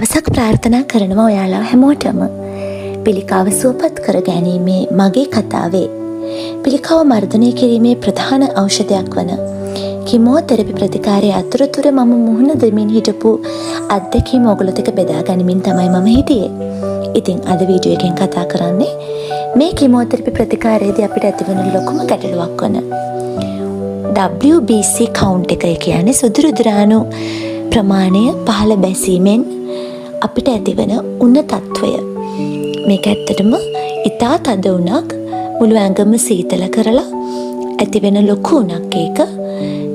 දවසක් ප්‍රාර්ථනා කරනවා ඔයාලා හැමෝටම පිළිකාව සුවපත් කර ගැනීමේ මගේ කතාවේ පිළිකාව මර්ධනය කිරීමේ ප්‍රධාන ඖෂධයක් වන කිමෝതെරපි ප්‍රතිකාරය අතරතුර මම මුහුණ දෙමින් හිටපු අත්දැකීම් ඔයගොල්ලොත් එක්ක බෙදා ගනිමින් තමයි මම හිටියේ. ඉතින් අද වීඩියෝ එකෙන් කතා කරන්නේ මේ කිමෝതെරපි ප්‍රතිකාරයේදී අපිට ඇතිවන ලොකුම ගැටලුවක් වන WBC කවුන්ට් එක කියන්නේ සුදුරුදුරාණු ප්‍රමාණය පහළ බැසීමෙන් අපිට ඇතිවන උණ තත්වය. මේක ඇත්තටම ඉතා තද උණක් මුළු ඇඟම සීතල කරලා ඇතිවෙන ලොකු උණක් ඒක.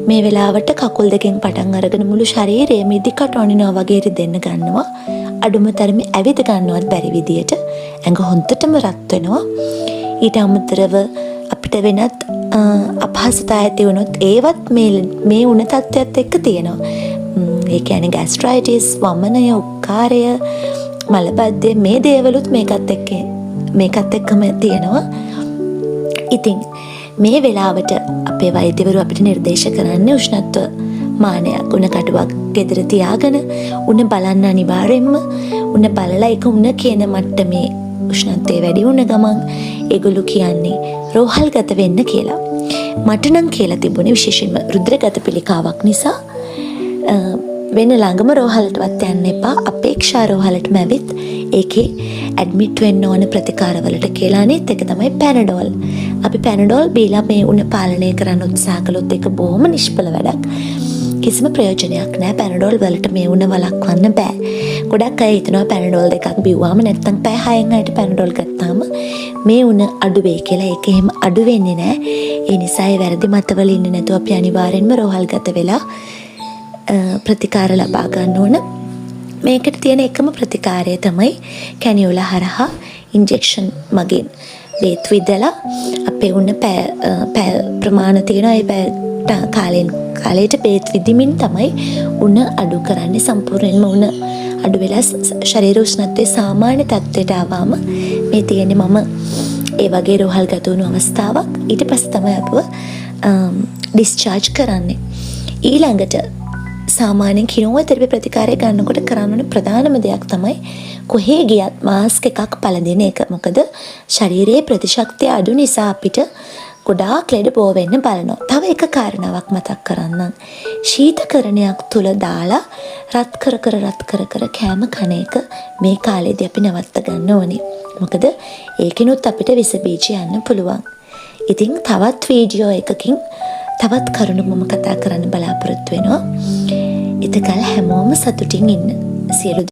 මේ වෙලාවට කකුල් දෙකෙන් පටන් අරගෙන මුළු ශරීරයම ඉදිකට ඔනිනවා වගේ රිදෙන්න ගන්නවා. අඩුම තරමේ ඇවිද ගන්නවත් බැරි විදියට ඇඟ හොඳටම රත් වෙනවා. ඊට අමතරව අපිට වෙනත් අපහසුතා ඇති වුණොත් ඒවත් මේ උණ තත්ත්වයත් එක්ක තියෙනවා. ඒ කියන්නේ ગેස්ට්‍රයිටිස්, වමනය, උක්කාරය, මලබද්ධය මේ දේවලුත් මේකත් එක්කම තියෙනවා. ඉතින් මේ වෙලාවට අපේ වෛද්‍යවරු අපිට නිර්දේශ කරන්නේ උෂ්ණත්ව මානයක් උණ කටුවක් ගෙදර තියාගෙන උණ බලන්න අනිවාර්යෙන්ම උණ බලලා ඒක උණ කියන මට්ටමේ උෂ්ණත්වය වැඩි වුණ ගමන් ඒගොල්ලෝ කියන්නේ රෝහල්ගත වෙන්න කියලා. මට නම් කියලා තිබුණේ විශේෂයෙන්ම රුධිරගත පිළිකාවක් නිසා වෙන ළඟම රෝහලටවත් යන්න එපා, අපේක්ෂා රෝහලටම ඇවිත් ඒකේ ඇඩ්මිට් වෙන්න ඕන ප්‍රතිකාරවලට කියලා. අනිත් එක තමයි පැනඩෝල්. අපි පැනඩෝල් බීලා මේ උණ පාලනය කරන්න උත්සාහ කළොත් ඒක බොහොම නිෂ්ඵල වැඩක්. කිසිම ප්‍රයෝජනයක් නැහැ. පැනඩෝල් වලට මේ උණ වළක්වන්න බෑ. ගොඩක් අය හිතනවා පැනඩෝල් දෙකක් බිව්වාම නැත්නම් පැය 6න් අයට පැනඩෝල් ගත්තාම මේ උණ අඩු වෙයි කියලා. ඒක එහෙම අඩු වෙන්නේ නැහැ. ඒ නිසා ඒ වැරදි මතවල ඉන්නේ නැතුව අපි අනිවාර්යෙන්ම රෝහල්ගත වෙලා ප්‍රතිකාර ලබා ගන්න ඕන. මේකට තියෙන එකම ප්‍රතිකාරය තමයි කැනියුලා හරහා ඉන්ජෙක්ෂන් මගින් බේත් විදලා අපේ උණ පැය ප්‍රමාණ තියෙනවා. ඒ කාලයට බේත් විදිමින් තමයි උණ අඩු කරන්නේ. සම්පූර්ණයෙන්ම උණ අඩු වෙලා ශරීර උෂ්ණත්වයේ සාමාන්‍ය තත්ත්වයට ආවම මේ තියෙන්නේ මම ඒ වගේ රෝහල්ගත වුණු අවස්ථාවක්. ඊට පස්සේ තමයි අපව ඩිස්චාර්ජ් කරන්නේ. ඊළඟට සාමාන්‍යයෙන් කිමෝതെරපි ප්‍රතිකාරය ගන්නකොට කරන්න ඕනේ ප්‍රධානම දෙයක් තමයි කොහේ ගියත් මාස්ක් එකක් පළඳින එක. මොකද ශරීරයේ ප්‍රතිශක්තිය අඩු නිසා අපිට ගොඩාක් ලෙඩ බෝ වෙන්න බලනවා. තව එක කාරණාවක් මතක් කරන්නම්. ශීතකරණයක් තුල දාලා රත් කර කෑම කන එක මේ කාලේදී අපි නවත්ත ගන්න ඕනේ. මොකද ඒකිනුත් අපිට විස බීජ යන්න පුළුවන්. ඉතින් තවත් වීඩියෝ එකකින් තවත් කරුණු මම කතා කරන්න බලාපොරොත්තු වෙනවා. එතකල් හැමෝම සතුටින් ඉන්න. සියලු